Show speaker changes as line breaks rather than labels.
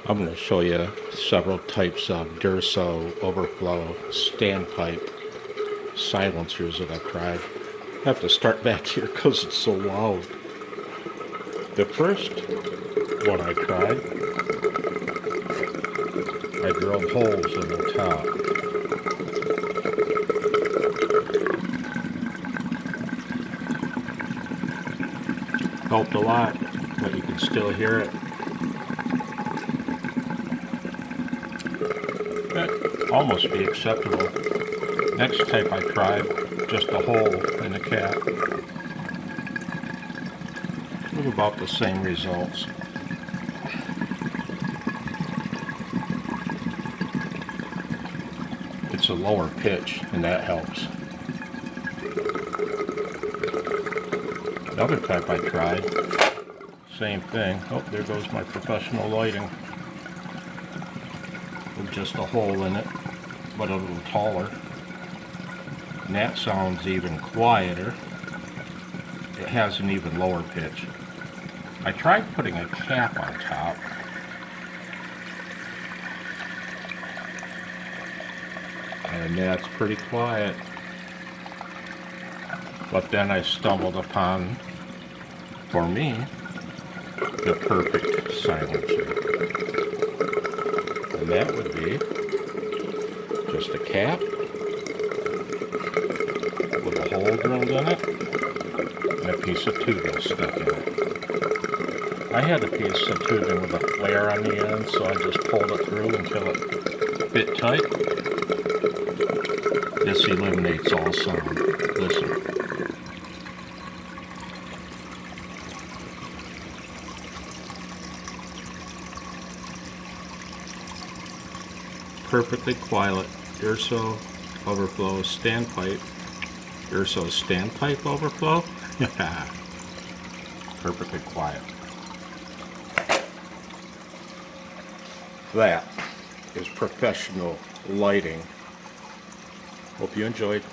I'm going to show you several types of Durso overflow standpipe silencers that I've tried. I have to start back here because it's so loud. The first one I tried, I drilled holes in the top. Helped a lot, but you can still hear it. That almost be acceptable. Next type I tried, just a hole in the cap. With about the same results. It's a lower pitch, and that helps. Another type I tried, same thing. Oh, there goes my professional lighting. With just a hole in it, but a little taller. And that sounds even quieter. It has an even lower pitch. I tried putting a cap on top. And that's pretty quiet. But then I stumbled upon, for me, the perfect silencer. And that would be just a cap with a hole drilled in it and a piece of tubing stuck in it. I had a piece of tubing with a flare on the end, so I just pulled it through until it fit tight. This eliminates all sound. Listen. Perfectly quiet Durso overflow standpipe. Durso standpipe overflow. Perfectly quiet. That is professional lighting. Hope you enjoyed.